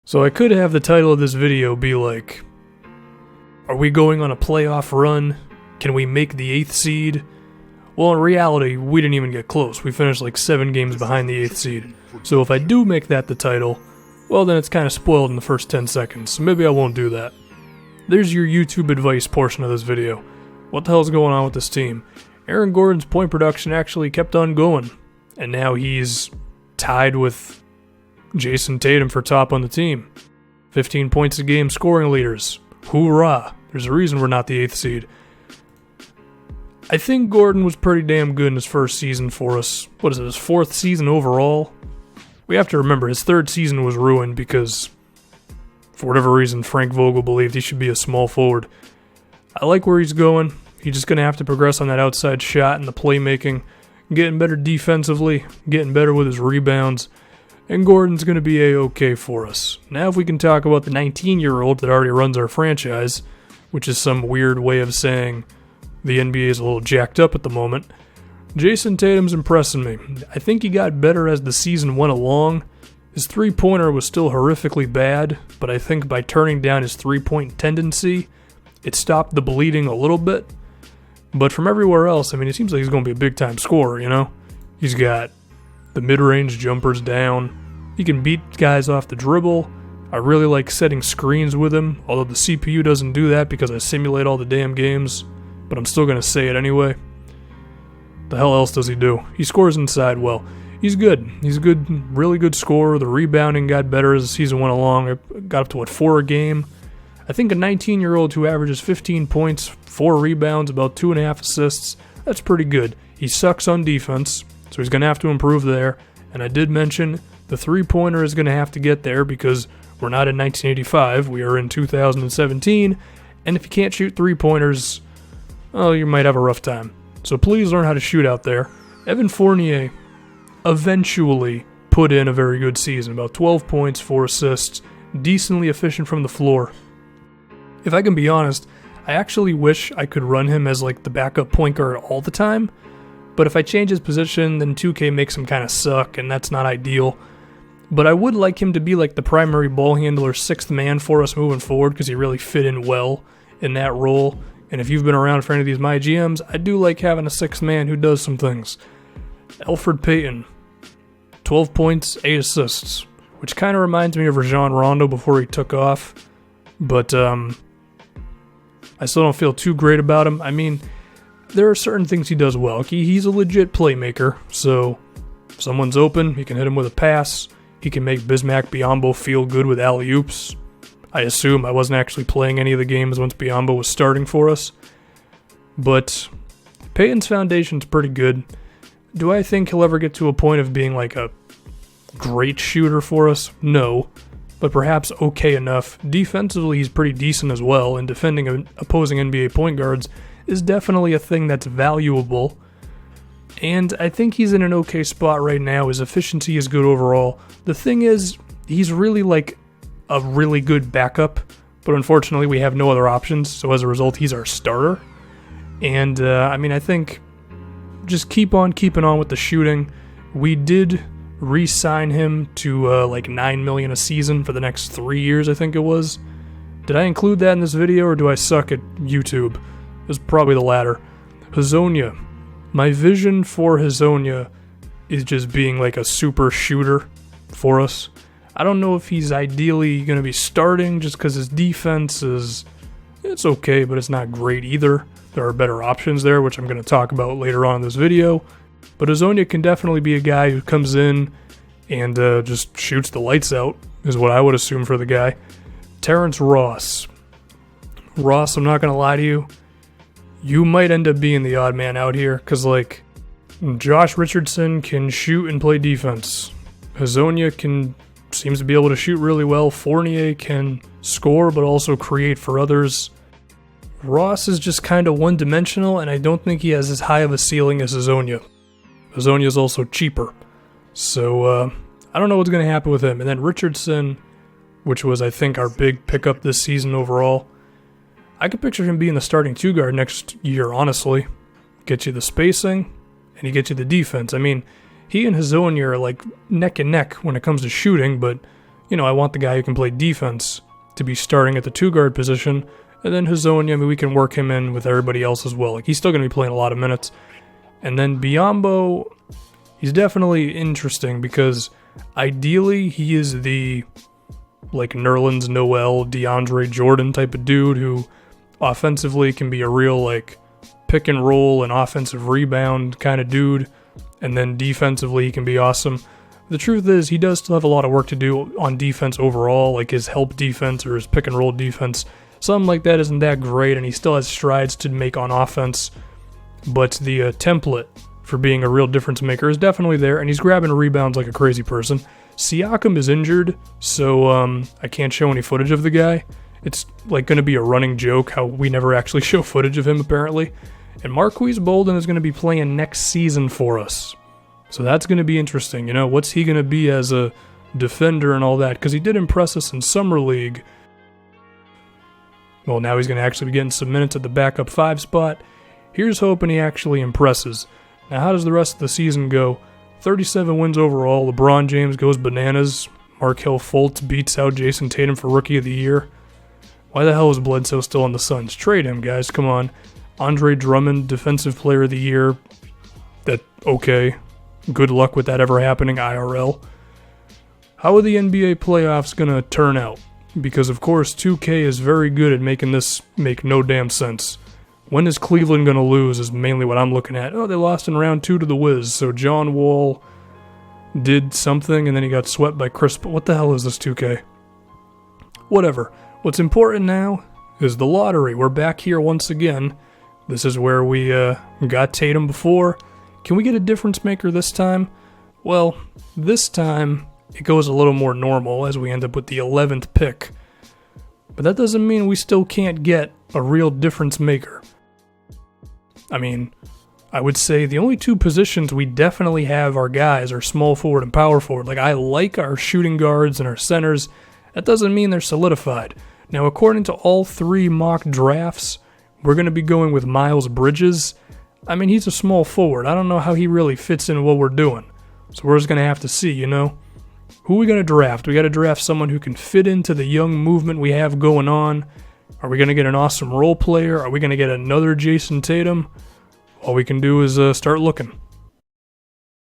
So I could have the title of this video be like, are we going on a playoff run? Can we make the 8th seed? Well, in reality, we didn't even get close. We finished like 7 games behind the 8th seed. So if I do make that the title, well then it's kind of spoiled in the first 10 seconds, so maybe I won't do that. There's your YouTube advice portion of this video. What the hell's going on with this team? Aaron Gordon's point production actually kept on going, and now he's tied with Jason Tatum for top on the team. 15 points a game scoring leaders. Hoorah! There's a reason we're not the 8th seed. I think Gordon was pretty damn good in his first season for us. What is it, his 4th season overall? We have to remember, his 3rd season was ruined because, for whatever reason, Frank Vogel believed he should be a small forward. I like where he's going. He's just going to have to progress on that outside shot and the playmaking, getting better defensively, getting better with his rebounds, and Gordon's going to be A-okay for us. Now if we can talk about the 19-year-old that already runs our franchise, which is some weird way of saying the NBA is a little jacked up at the moment, Jason Tatum's impressing me. I think he got better as the season went along. His three-pointer was still horrifically bad, but I think by turning down his three-point tendency, it stopped the bleeding a little bit. But from everywhere else, I mean, it seems like he's going to be a big-time scorer, you know? He's got the mid-range jumpers down. He can beat guys off the dribble. I really like setting screens with him, although the CPU doesn't do that because I simulate all the damn games, but I'm still going to say it anyway. The hell else does he do? He scores inside well. He's good. He's a good, really good scorer. The rebounding got better as the season went along. It got up to, 4 a game? I think a 19-year-old who averages 15 points, 4 rebounds, about 2.5 assists, that's pretty good. He sucks on defense, so he's going to have to improve there. And I did mention the three-pointer is going to have to get there because we're not in 1985. We are in 2017. And if you can't shoot three-pointers, well, you might have a rough time. So please learn how to shoot out there. Evan Fournier eventually put in a very good season. About 12 points, 4 assists, decently efficient from the floor. If I can be honest, I actually wish I could run him as like the backup point guard all the time. But if I change his position, then 2K makes him kind of suck, and that's not ideal. But I would like him to be like the primary ball handler, 6th man for us moving forward, because he really fit in well in that role. And if you've been around for any of these MyGMs, I do like having a 6th man who does some things. Elfrid Payton, 12 points, 8 assists, which kind of reminds me of Rajon Rondo before he took off. But I still don't feel too great about him. I mean, there are certain things he does well. He's a legit playmaker, so if someone's open, he can hit him with a pass. He can make Bismack Biyombo feel good with alley-oops. I assume I wasn't actually playing any of the games once Biyombo was starting for us. But Payton's foundation's pretty good. Do I think he'll ever get to a point of being like a great shooter for us? No. But perhaps okay enough. Defensively, he's pretty decent as well, and defending opposing NBA point guards is definitely a thing that's valuable. And I think he's in an okay spot right now. His efficiency is good overall. The thing is, he's really like a really good backup, but unfortunately we have no other options, so as a result he's our starter. And I think just keep on keeping on with the shooting. We did re-sign him to like $9 million a season for the next 3 years, I think it was. Did I include that in this video, or do I suck at YouTube? It was probably the latter. Hezonja. My vision for Hezonja is just being like a super shooter for us. I don't know if he's ideally going to be starting just because his defense it's okay, but it's not great either. There are better options there, which I'm going to talk about later on in this video. But Hezonja can definitely be a guy who comes in and just shoots the lights out, is what I would assume for the guy. Terrence Ross. Ross, I'm not going to lie to you. You might end up being the odd man out here, because like Josh Richardson can shoot and play defense. Hezonja seems to be able to shoot really well. Fournier can score but also create for others. Ross is just kind of one-dimensional, and I don't think he has as high of a ceiling as Hezonja. Hezonja is also cheaper. So I don't know what's going to happen with him. And then Richardson, which was I think our big pickup this season overall, I could picture him being the starting 2-guard next year, honestly. Get you the spacing, and he gets you the defense. I mean, he and Hezonja are like neck and neck when it comes to shooting, but I want the guy who can play defense to be starting at the 2-guard position, and then Hazonia, we can work him in with everybody else as well. Like, he's still going to be playing a lot of minutes. And then Biyombo, he's definitely interesting because ideally he is the, like, Nerlens Noel, DeAndre Jordan type of dude who offensively can be a real, like, pick and roll and offensive rebound kind of dude. And then defensively he can be awesome. The truth is, he does still have a lot of work to do on defense overall, like his help defense or his pick and roll defense. Something like that isn't that great, and he still has strides to make on offense. But the template for being a real difference maker is definitely there, and he's grabbing rebounds like a crazy person. Siakam is injured, so I can't show any footage of the guy. It's like going to be a running joke how we never actually show footage of him, apparently. And Marquise Bolden is going to be playing next season for us. So that's going to be interesting. What's he going to be as a defender and all that? Because he did impress us in Summer League. Well, now he's going to actually be getting some minutes at the backup 5 spot. Here's hoping he actually impresses. Now, how does the rest of the season go? 37 wins overall. LeBron James goes bananas. Markelle Fultz beats out Jason Tatum for Rookie of the Year. Why the hell is Bledsoe still on the Suns? Trade him, guys. Come on. Andre Drummond, Defensive Player of the Year. Okay. Good luck with that ever happening, IRL. How are the NBA playoffs going to turn out? Because, of course, 2K is very good at making this make no damn sense. When is Cleveland going to lose is mainly what I'm looking at. Oh, they lost in round 2 to the Wiz, so John Wall did something and then he got swept by Chris. What the hell is this 2K? Whatever. What's important now is the lottery. We're back here once again. This is where we got Tatum before. Can we get a difference maker this time? Well, this time it goes a little more normal as we end up with the 11th pick. But that doesn't mean we still can't get a real difference maker. I mean, I would say the only 2 positions we definitely have our guys are small forward and power forward. Like, I like our shooting guards and our centers. That doesn't mean they're solidified. Now, according to all 3 mock drafts, we're going to be going with Miles Bridges. I mean, he's a small forward. I don't know how he really fits in what we're doing. So we're just going to have to see, Who are we going to draft? We got to draft someone who can fit into the young movement we have going on. Are we going to get an awesome role player? Are we going to get another Jason Tatum? All we can do is start looking.